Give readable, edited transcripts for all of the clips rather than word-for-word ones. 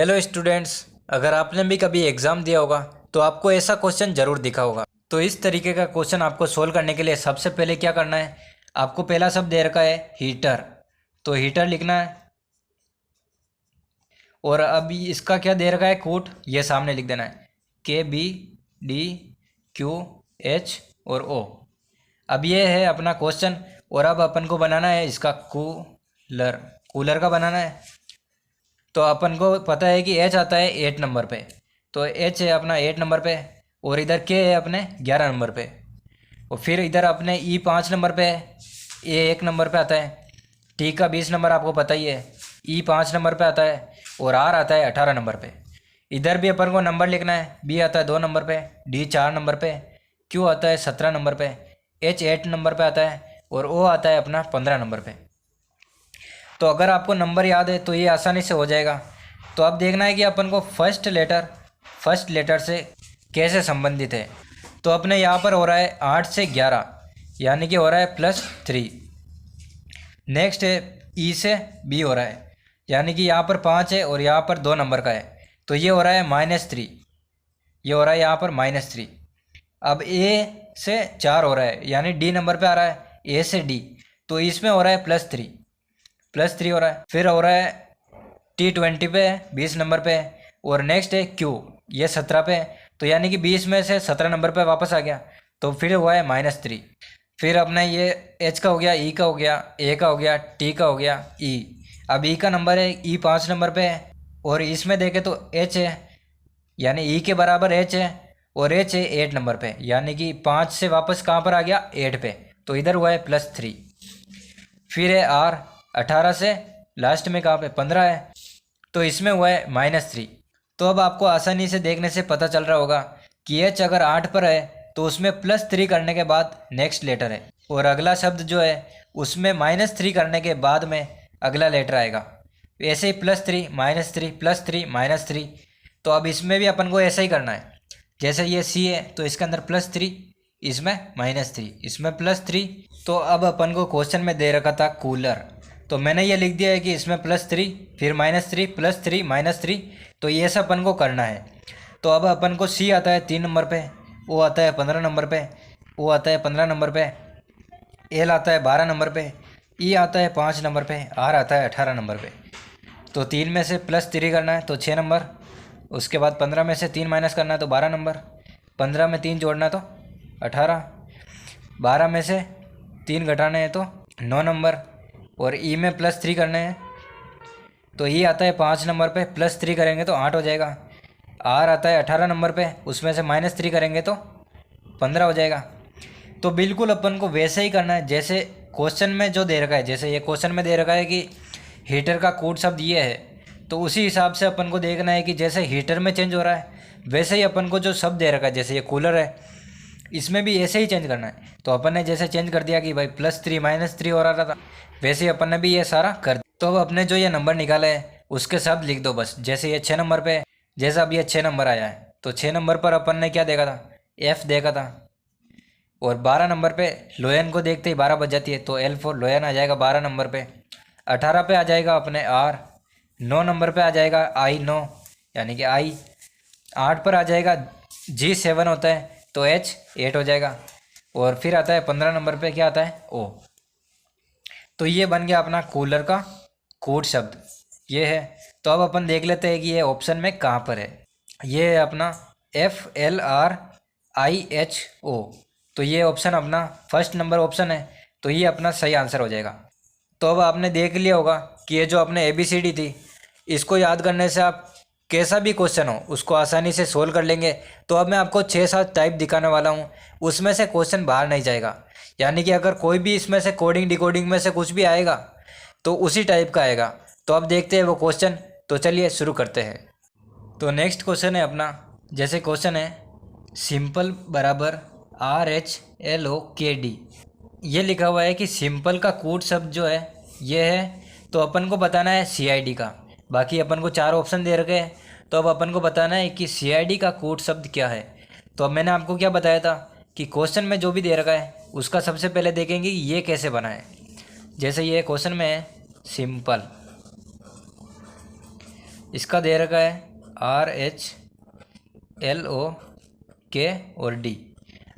Hello students, अगर आपने भी कभी एग्ज़ाम दिया होगा तो आपको ऐसा क्वेश्चन ज़रूर दिखा होगा। तो इस तरीके का क्वेश्चन आपको सोल्व करने के लिए सबसे पहले क्या करना है, आपको पहला शब्द दे रखा है हीटर, तो हीटर लिखना है। और अभी इसका क्या दे रखा है, कूट, ये सामने लिख देना है KBDQH और O। अब ये है अपना क्वेश्चन। और अब अपन को बनाना है इसका कूलर, कूलर का बनाना है। तो अपन को पता है कि एच आता है 8 नंबर पे, तो एच है अपना 8 नंबर पे, और इधर के है अपने 11 नंबर पे, और फिर इधर अपने ई 5 नंबर पे है, ए 1 नंबर पे आता है, टी का 20 नंबर आपको पता ही है, ई 5 नंबर पे आता है, और आर आता है 18 नंबर पे। इधर भी अपन को नंबर लिखना है, बी आता है 2 नंबर पे, डी 4 नंबर पे, क्यू आता है 17 नंबर पे, एच 8 नंबर पे आता है, और ओ आता है अपना 15 नंबर पे। तो अगर आपको नंबर याद है तो ये आसानी से हो जाएगा। तो अब देखना है कि अपन को फर्स्ट लेटर से कैसे संबंधित है। तो अपने यहाँ पर हो रहा है 8 से 11, यानी कि हो रहा है +3। नेक्स्ट है ई से बी हो रहा है, यानी कि यहाँ पर 5 है और यहाँ पर 2 नंबर का है, तो ये हो रहा है -3, ये हो रहा है यहाँ पर -3। अब ए से 4 हो रहा है, यानी डी नंबर पे आ रहा है, ए से डी, तो इसमें हो रहा है +3 हो रहा है। फिर हो रहा है T20 पे 20 नंबर पे, और नेक्स्ट है Q, ये 17 पे है, तो यानी कि 20 में से 17 नंबर पे वापस आ गया, तो फिर हुआ है -3। फिर अपना ये H का हो गया, E का हो गया, A का हो गया, T का हो गया, E। अब E का नंबर है, E 5 नंबर पे है, और इसमें देखें तो H है, यानी E के बराबर H है, और H है 8 नंबर पे, यानी कि 5 से वापस कहाँ पर आ गया, 8 पे, तो इधर हुआ है +3। फिर है R, 18 से लास्ट में कहाँ पे 15 है, तो इसमें हुआ है -3। तो अब आपको आसानी से देखने से पता चल रहा होगा कि H अगर 8 पर है तो उसमें +3 करने के बाद नेक्स्ट लेटर है, और अगला शब्द जो है उसमें -3 करने के बाद में अगला लेटर आएगा। ऐसे ही +3 -3 +3 -3। तो अब इसमें भी अपन को ऐसा ही करना है। जैसे ये C है तो इसके अंदर +3, इसमें -3, इसमें +3। तो अब अपन को क्वेश्चन में दे रखा था कूलर, तो मैंने ये लिख दिया है कि इसमें +3 फिर -3 +3 -3, तो ये सब अपन को करना है। तो अब अपन को C आता है 3 नंबर पे, O आता है 15 नंबर पे, O आता है 15 नंबर पे, L आता है 12 नंबर पे, E आता है 5 नंबर पे, R आता है 18 नंबर पे। तो 3 में से +3 करना है तो 6 नंबर, उसके बाद 15 में से 3 माइनस करना है तो 12 नंबर, 15 में 3 जोड़ना है तो 18, 12 में से 3 घटाने हैं तो 9 नंबर, और ई में +3 करने हैं तो ई आता है 5 नंबर पे, +3 करेंगे तो 8 हो जाएगा। आर आता है 18 नंबर पे, उसमें से -3 करेंगे तो 15 हो जाएगा। तो बिल्कुल अपन को वैसे ही करना है जैसे क्वेश्चन में जो दे रखा है। जैसे ये क्वेश्चन में दे रखा है कि हीटर का कोड शब्द ये है, तो उसी हिसाब से अपन को देखना है कि जैसे हीटर में चेंज हो रहा है वैसे ही अपन को जो शब्द दे रखा है, जैसे ये कूलर है, इसमें भी ऐसे ही चेंज करना है। तो अपन ने जैसे चेंज कर दिया कि भाई +3 -3 हो रहा था, वैसे ही अपन ने भी ये सारा कर दिया। तो अब अपने जो ये नंबर निकाले है उसके शब्द लिख दो बस। जैसे ये 6 नंबर पे, जैसा अब ये 6 नंबर आया है तो 6 नंबर पर अपन ने क्या देखा था, F देखा था। और 12 नंबर पे लोयन को देखते ही 12 बज जाती है, तो L फॉर लोयन आ जाएगा 12 नंबर पे। 18 पे आ जाएगा अपने R, 9 नंबर पे आ जाएगा I 9, यानी कि I। 8 पर आ जाएगा G 7 होता है तो H 8 हो जाएगा। और फिर आता है 15 नंबर पे क्या आता है, O। तो ये बन गया अपना कूलर का कोड शब्द, ये है। तो अब अपन देख लेते हैं कि ये ऑप्शन में कहाँ पर है। ये है अपना FLRIHO, तो ये ऑप्शन अपना फर्स्ट नंबर ऑप्शन है, तो ये अपना सही आंसर हो जाएगा। तो अब आपने देख लिया होगा कि ये जो अपने ABCD थी, इसको याद करने से आप कैसा भी क्वेश्चन हो उसको आसानी से सोल्व कर लेंगे। तो अब मैं आपको 6-7 टाइप दिखाने वाला हूँ, उसमें से क्वेश्चन बाहर नहीं जाएगा। यानी कि अगर कोई भी इसमें से कोडिंग डिकोडिंग में से कुछ भी आएगा तो उसी टाइप का आएगा। तो अब देखते हैं वो क्वेश्चन। तो चलिए शुरू करते हैं। तो नेक्स्ट क्वेश्चन है अपना, जैसे क्वेश्चन है सिंपल बराबर RHLOKD। ये लिखा हुआ है कि सिंपल का कोड शब्द जो है ये है, तो अपन को बताना है CID का। बाकी अपन को 4 ऑप्शन दे रखे हैं, तो अब अपन को बताना है कि CID का कोड शब्द क्या है। तो अब मैंने आपको क्या बताया था कि क्वेश्चन में जो भी दे रखा है उसका सबसे पहले देखेंगे कि ये कैसे बना है। जैसे ये क्वेश्चन में है सिंपल, इसका दे रखा है RHLOK और D।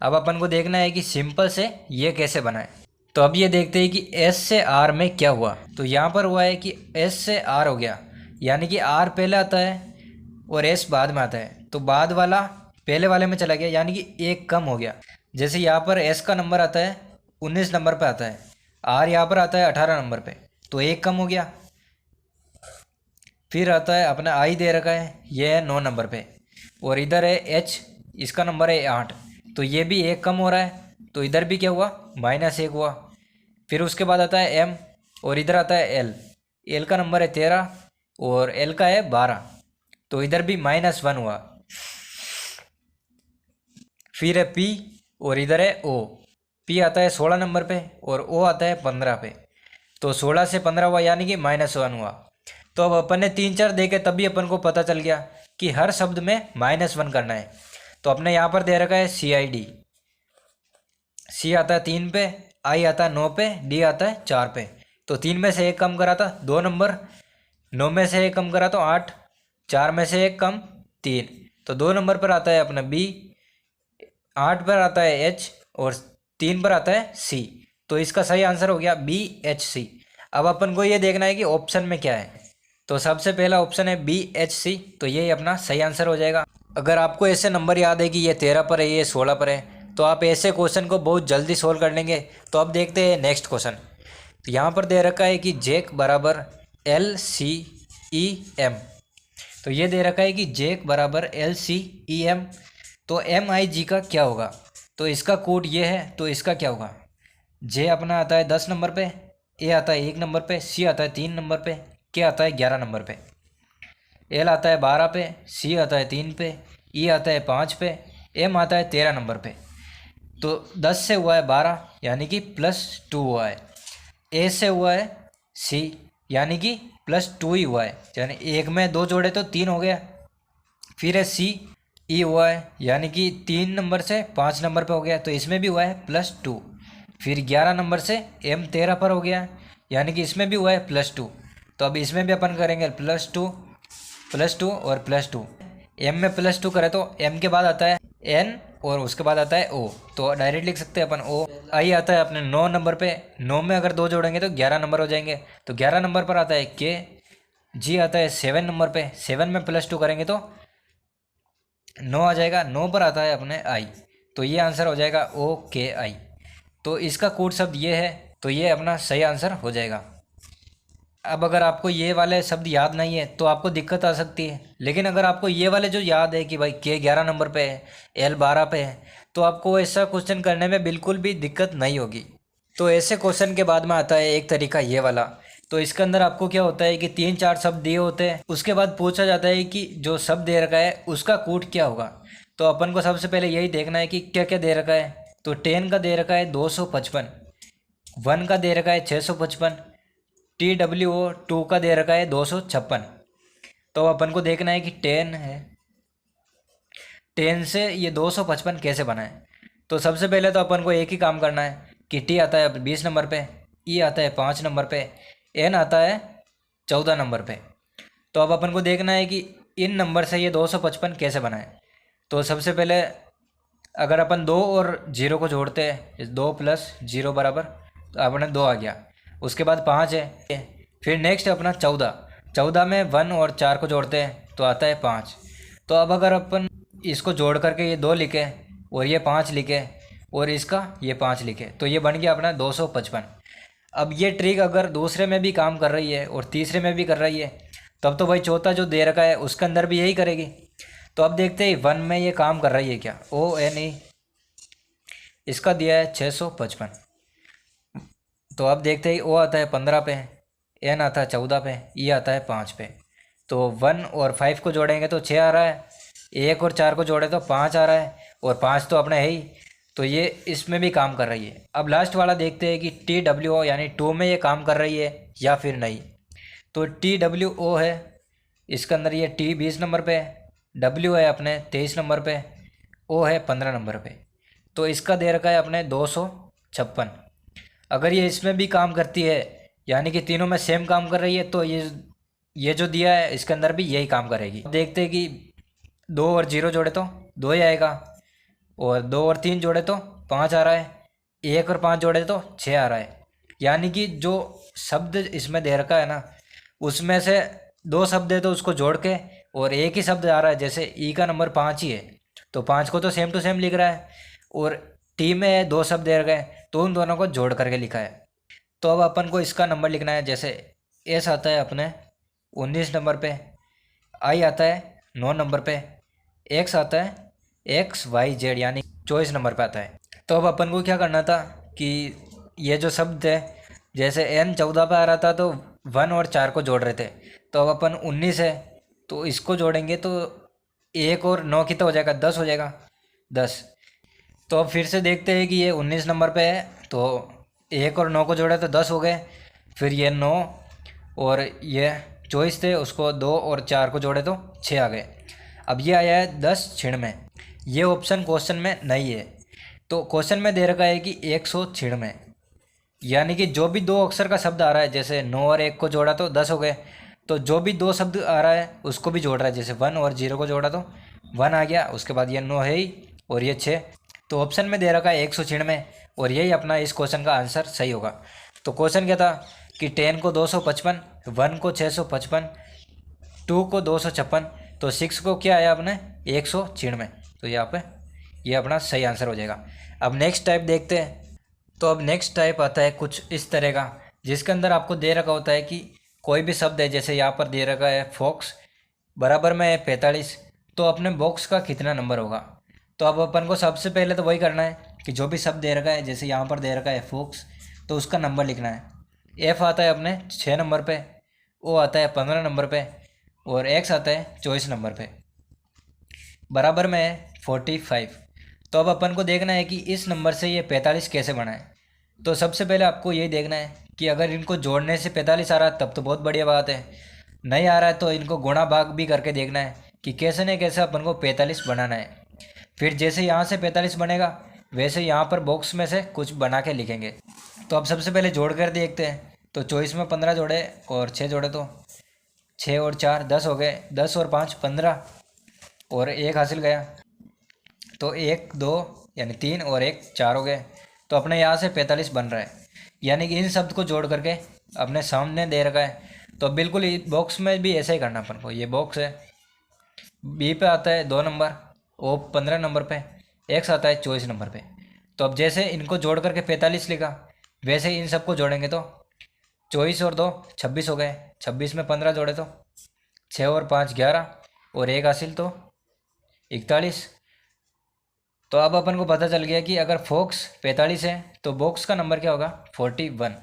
अब अपन को देखना है कि सिंपल से ये कैसे बनाए। तो अब ये देखते हैं कि S से R में क्या हुआ। तो यहाँ पर हुआ है कि S से R हो गया, यानी कि R पहले आता है और S बाद में आता है, तो बाद वाला पहले वाले में चला गया, यानी कि एक कम हो गया। जैसे यहाँ पर S का नंबर आता है 19 नंबर पे आता है, R यहाँ पर आता है 18 नंबर पे, तो एक कम हो गया। फिर आता है अपना I दे रखा है, ये है 9 नंबर पे, और इधर है H, इसका नंबर है 8, तो ये भी एक कम हो रहा है, तो इधर भी क्या हुआ, -1 हुआ। फिर उसके बाद आता है M, और इधर आता है L का नंबर है 13 और L का है 12, तो इधर भी -1 हुआ। फिर है P और इधर है O। P आता है 16 नंबर पे और O आता है 15 पे, तो 16 से 15 हुआ, यानी कि -1 हुआ। तो अब अपन ने 3-4 देखे, तब भी अपन को पता चल गया कि हर शब्द में -1 करना है। तो अपने यहाँ पर दे रखा है CID। C आता है 3 पे, I आता है 9 पे, D आता है 4 पे। तो 3 में से एक कम करा था 2 नंबर, 9 में से एक कम करा तो 8, 4 में से एक कम 3, तो 2 नंबर पर आता है अपना B, 8 पर आता है H और 3 पर आता है C। तो इसका सही आंसर हो गया BHC। अब अपन को ये देखना है कि ऑप्शन में क्या है। तो सबसे पहला ऑप्शन है BHC, तो यही अपना सही आंसर हो जाएगा। अगर आपको ऐसे नंबर याद है कि ये 13 पर है, ये 16 पर है, तो आप ऐसे क्वेश्चन को बहुत जल्दी सोल्व कर लेंगे। तो अब देखते हैं नेक्स्ट क्वेश्चन। तो यहाँ पर दे रखा है कि जैक बराबर LCEM। तो ये दे रखा है कि जैक बराबर LCEM, तो MIG का क्या होगा। तो इसका कोड ये है, तो इसका क्या होगा। जे अपना आता है 10 नंबर पे, ए आता है 1 नंबर पे, सी आता है 3 नंबर पे, के आता है 11 नंबर पे, एल आता है 12 पे, सी आता है 3 पे, ई आता है 5 पे, एम आता है 13 नंबर पे। तो 10 से हुआ है 12, यानी कि +2 हुआ है। ए से हुआ है सी, यानी कि +2 ही हुआ है, यानी एक में 2 जोड़े तो 3 हो गया। फिर है सी, ई हुआ है, यानी कि 3 नंबर से 5 नंबर पे हो गया, तो इसमें भी हुआ है +2। फिर 11 नंबर से एम 13 पर हो गया, यानी कि इसमें भी हुआ है +2। तो अब इसमें भी अपन करेंगे +2 और +2। एम में +2 करें तो एम के बाद आता है एन और उसके बाद आता है ओ, तो डायरेक्ट लिख सकते हैं अपन ओ। आई आता है अपने 9 नंबर पे, 9 में अगर 2 जोड़ेंगे तो 11 नंबर हो जाएंगे, तो 11 नंबर पर आता है के। जी आता है 7 नंबर पे, 7 में +2 करेंगे तो 9 आ जाएगा, 9 पर आता है अपने आई, तो ये आंसर हो जाएगा OKI। तो इसका कोड शब्द ये है, तो ये अपना सही आंसर हो जाएगा। अब अगर आपको ये वाले शब्द याद नहीं है तो आपको दिक्कत आ सकती है, लेकिन अगर आपको ये वाले जो याद है कि भाई के 11 नंबर पे है, एल 12 पे है, तो आपको ऐसा क्वेश्चन करने में बिल्कुल भी दिक्कत नहीं होगी। तो ऐसे क्वेश्चन के बाद में आता है एक तरीका ये वाला। तो इसके अंदर आपको क्या होता है कि 3-4 शब्द दिए होते हैं, उसके बाद पूछा जाता है कि जो शब्द दे रखा है उसका कोड क्या होगा। तो अपन को सबसे पहले यही देखना है कि क्या क्या दे रखा है। तो 10 का दे रखा है 255, 1 का दे रखा है 655, TWO2 का दे रखा है 256। तो अपन को देखना है कि 10 है, 10 से ये 255 कैसे बनाए। तो सबसे पहले तो अपन को एक ही काम करना है कि टी आता है 20 नंबर पे, ई आता है 5 नंबर पे, एन आता है 14 नंबर पे। तो अब अपन को देखना है कि इन नंबर से ये 255 कैसे बनाए। तो सबसे पहले अगर अपन 2 और 0 को जोड़ते हैं, 2 + 0 बराबर, तो अपने 2 आ गया। उसके बाद 5 है, फिर नेक्स्ट अपना 14, 14 में 1 और 4 को जोड़ते हैं तो आता है 5। तो अब अगर अपन इसको जोड़ करके ये 2 लिखे और ये 5 लिखे और इसका ये 5 लिखे, तो ये बन गया अपना 255। अब ये ट्रिक अगर दूसरे में भी काम कर रही है और तीसरे में भी कर रही है, तब तो भाई चौथा जो दे रखा है उसके अंदर भी यही करेगी। तो अब देखते हैं 1 में ये काम कर रही है क्या। ONE, इसका दिया है 655। तो अब देखते हैं ओ आता है 15 पे, एन आता है 14 पे, ई आता है 5 पे। तो 1 और 5 को जोड़ेंगे तो 6 आ रहा है, 1 और 4 को जोड़े तो 5 आ रहा है, और 5 तो अपने है ही, तो ये इसमें भी काम कर रही है। अब लास्ट वाला देखते हैं कि TWO यानी 2 में ये काम कर रही है या फिर नहीं। तो TWO है, इसके अंदर ये T 20 नंबर पे, W है अपने 23 नंबर पे, O है 15 नंबर पे। तो इसका दे रखा है अपने 256। अगर ये इसमें भी काम करती है, यानी कि तीनों में सेम काम कर रही है, तो ये जो दिया है इसके अंदर भी यही काम करेगी। देखते हैं कि 2 और 0 जोड़े तो 2 ही आएगा, और 2 और 3 जोड़े तो 5 आ रहा है, 1 और 5 जोड़े तो 6 आ रहा है। यानी कि जो शब्द इसमें दे रखा है ना, उसमें से 2 शब्द है तो उसको जोड़ के, और एक ही शब्द आ रहा है, जैसे ई का नंबर 5 ही है तो 5 को तो सेम टू सेम लिख रहा है, और टी में 2 शब्द दे रखे हैं तो उन दोनों को जोड़ करके लिखा है। तो अब अपन को इसका नंबर लिखना है। जैसे एस आता है अपने 19 नंबर पे, आई आता है 9 नंबर पे, एक्स आता है एक्स वाई जेड यानी 24 नंबर पे आता है। तो अब अपन को क्या करना था कि ये जो शब्द है, जैसे एन 14 पे आ रहा था तो 1 और 4 को जोड़ रहे थे, तो अब अपन 19 है तो इसको जोड़ेंगे तो 1 और 9 कितना हो जाएगा, 10 हो जाएगा, 10। तो अब फिर से देखते हैं कि ये 19 नंबर पे है तो 1 और 9 को जोड़ा तो 10 हो गए, फिर ये 9 और ये 24 थे उसको 2 और 4 को जोड़े तो 6 आ गए। अब ये आया है 10 96। ये ऑप्शन क्वेश्चन में नहीं है, तो क्वेश्चन में दे रखा है कि 196, यानी कि जो भी 2 अक्षर का शब्द आ रहा है, जैसे 9 और 1 को जोड़ा तो 10 हो गए, तो जो भी 2 शब्द आ रहा है उसको भी जोड़ रहा है, जैसे 1 और 0 को जोड़ा तो 1 आ गया, उसके बाद ये 9 है ही और ये 6। तो ऑप्शन में दे रखा है 196 और यही अपना इस क्वेश्चन का आंसर सही होगा। तो क्वेश्चन क्या था कि 10 को 255, 1 को 655, 2 को 256, तो 6 को क्या आया अपने 196। तो यहाँ पे ये अपना सही आंसर हो जाएगा। अब नेक्स्ट टाइप देखते हैं। तो अब नेक्स्ट टाइप आता है कुछ इस तरह का, जिसके अंदर आपको दे रखा होता है कि कोई भी शब्द है, जैसे यहाँ पर दे रखा है फॉक्स बराबर में है 45, तो अपने बॉक्स का कितना नंबर होगा। तो अब अपन को सबसे पहले तो वही करना है कि जो भी शब्द दे रखा है, जैसे यहाँ पर दे रखा है फॉक्स, तो उसका नंबर लिखना है। एफ आता है अपने 6 नंबर पे, ओ आता है 15 नंबर पे, और एक्स आता है 24 नंबर पे, बराबर में है 45। तो अब अपन को देखना है कि इस नंबर से ये 45 कैसे बना है। तो सबसे पहले आपको यही देखना है कि अगर इनको जोड़ने से 45 आ रहा है तब तो बहुत बढ़िया बात है, नहीं आ रहा है तो इनको गुणा भाग भी करके देखना है कि कैसे न कैसे अपन को 45 बनाना है। फिर जैसे यहाँ से 45 बनेगा वैसे यहाँ पर बॉक्स में से कुछ बना के लिखेंगे। तो अब सबसे पहले जोड़ कर देखते हैं। तो 24 में 15 जोड़े और 6 जोड़े तो 6 और 4 10 हो गए, 10 और 5 15 और 1 हासिल गया, तो 1 2 यानी 3 और 1 4 हो गए। तो अपने यहाँ से 45 बन रहा है, यानी कि इन शब्द को जोड़ करके अपने सामने दे रखा है। तो बिल्कुल बॉक्स में भी ऐसा ही करना अपन को। ये बॉक्स है, बी पे आता है 2 नंबर, ओ 15 नंबर पे, एक्स आता है 24 नंबर पे। तो अब जैसे इनको जोड़ करके 45 लिखा, वैसे ही इन सबको जोड़ेंगे तो 24 और 2 26 हो गए, 26 में 15 जोड़े तो 6 और 5 11 और 1 हासिल तो 41। तो अब अपन को पता चल गया कि अगर फॉक्स 45 है तो बॉक्स का नंबर क्या होगा 41।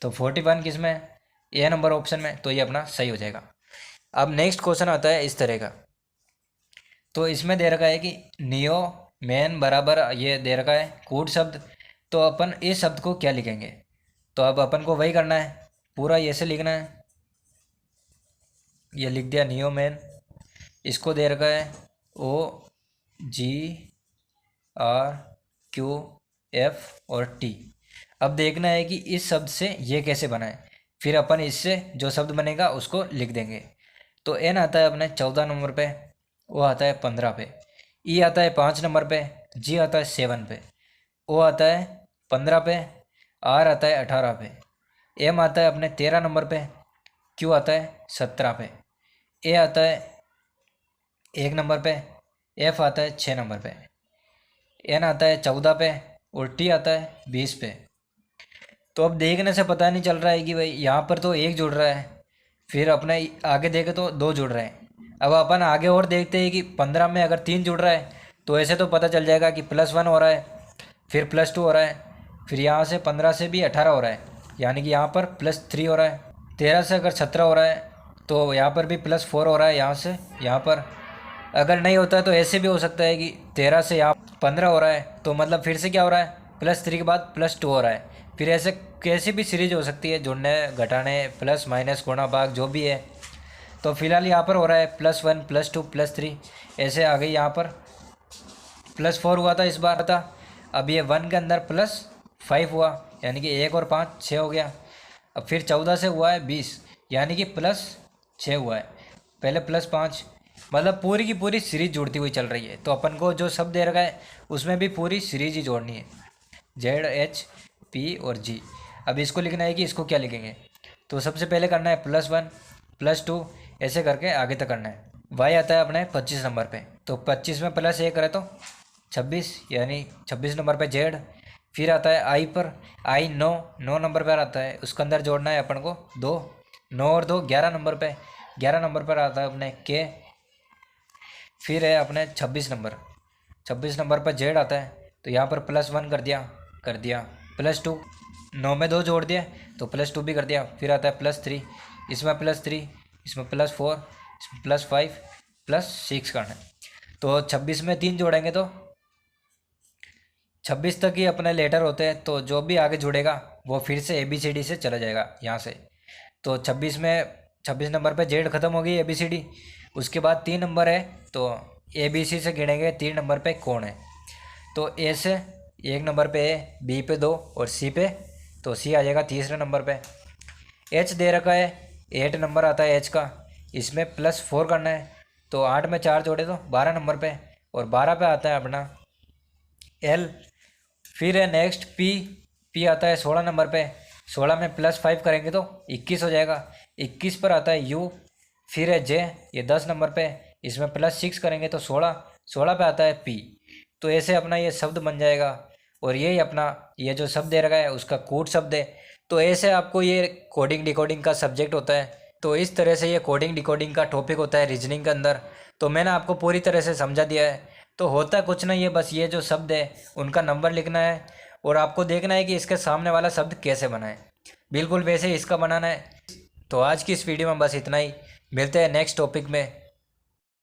तो 41 किस में है, ए नंबर ऑप्शन में, तो ये अपना सही हो जाएगा। अब नेक्स्ट क्वेश्चन आता है इस तरह का। तो इसमें दे रखा है कि नियो मैन बराबर ये दे रखा है कूट शब्द, तो अपन इस शब्द को क्या लिखेंगे। तो अब अपन को वही करना है, पूरा ऐसे लिखना है। ये लिख दिया नियो मैन, इसको दे रखा है OGRQF और T। अब देखना है कि इस शब्द से ये कैसे बना है, फिर अपन इससे जो शब्द बनेगा उसको लिख देंगे। तो N आता है अपने 14 नंबर पे, O आता है 15 पे, E आता है 5 नंबर पे, G आता है 7 पे, O आता है 15 पे, R आता है 18 पे, M आता है अपने 13 नंबर पे, Q आता है 17 पे, A आता है 1 नंबर पे, F आता है 6 नंबर पे, N आता है 14 पे और T आता है 20 पे। तो अब देखने से पता नहीं चल रहा है कि भाई यहाँ पर तो 1 जुड़ रहा है, फिर अपने आगे देखे तो 2 जुड़ रहे हैं। अब अपन आगे और देखते हैं कि 15 में अगर 3 जुड़ रहा है तो ऐसे तो पता चल जाएगा कि +1 हो रहा है, फिर +2 हो रहा है, फिर यहाँ से 15 से भी 18 हो रहा है, यानी कि यहाँ पर +3 हो रहा है। 13 से अगर 17 हो रहा है तो यहाँ पर भी +4 हो रहा है, यहाँ से यहाँ पर। अगर नहीं होता तो ऐसे भी हो सकता है कि 13 से यहाँ 15 हो रहा है, तो मतलब फिर से क्या हो रहा है +3 के बाद +2 हो रहा है। फिर ऐसे कैसी भी सीरीज हो सकती है, जोड़ने घटाने प्लस माइनस गुणा भाग जो भी है। तो फिलहाल यहाँ पर हो रहा है +1 +2 +3, ऐसे आ गई यहाँ पर +4 हुआ था इस बार था। अब ये 1 के अंदर +5 हुआ, यानी कि 1 और 5 6 हो गया। अब फिर 14 से हुआ है 20, यानी कि 6 हुआ है। पहले +5, मतलब पूरी की पूरी सीरीज जुड़ती हुई चल रही है। तो अपन को जो शब्द दे रखा है उसमें भी पूरी सीरीज ही जोड़नी है, ZH P और G। अब इसको लिखना है कि इसको क्या लिखेंगे। तो सबसे पहले करना है +1 +2 ऐसे करके आगे तक करना है। y आता है अपने 25 नंबर पे, तो 25 में +1 करें तो 26, यानी 26 नंबर पे Z। फिर आता है I पर, I 9 नंबर पर आता है, उसके अंदर जोड़ना है अपन को 2, 9 और 2 11 नंबर पे, 11 नंबर पर आता है अपने K। फिर है अपने 26 नंबर पर Z आता है, तो यहाँ पर +1 कर दिया, +2, 9 में 2 जोड़ दिया तो +2 भी कर दिया। फिर आता है +3, इसमें +3, इसमें +4, इसमें +5, +6 करना है। तो 26 में 3 जोड़ेंगे तो 26 तक ही अपने लेटर होते हैं, तो जो भी आगे जुड़ेगा वो फिर से ABCD से चला जाएगा यहाँ से। तो 26 नंबर पे जेड ख़त्म हो गई ABCD। उसके बाद 3 नंबर है, तो ABC से गिनेंगे 3 नंबर पे कौन है। तो A से 1 नंबर पे A, B पे 2 और C पे, तो C आ जाएगा तीसरे नंबर पे। H दे रखा है, 8 नंबर आता है H का, इसमें +4 करना है। तो 8 में 4 जोड़े तो 12 नंबर पे, और 12 पे आता है अपना L। फिर है नेक्स्ट P आता है 16 नंबर पे, 16 में +5 करेंगे तो 21 हो जाएगा। 21 पर आता है U। फिर है J, ये 10 नंबर पे, इसमें +6 करेंगे तो 16 पे आता है P। तो ऐसे अपना ये शब्द बन जाएगा, और यही अपना ये जो शब्द दे रखा है उसका कूट शब्द है। तो ऐसे आपको ये कोडिंग डिकोडिंग का सब्जेक्ट होता है। तो इस तरह से ये कोडिंग डिकोडिंग का टॉपिक होता है रीजनिंग के अंदर। तो मैंने आपको पूरी तरह से समझा दिया है। तो होता कुछ नहीं है, बस ये जो शब्द है उनका नंबर लिखना है, और आपको देखना है कि इसके सामने वाला शब्द कैसे बना है, बिल्कुल वैसे ही इसका बनाना है। तो आज की इस वीडियो में बस इतना ही, मिलते हैं नेक्स्ट टॉपिक में।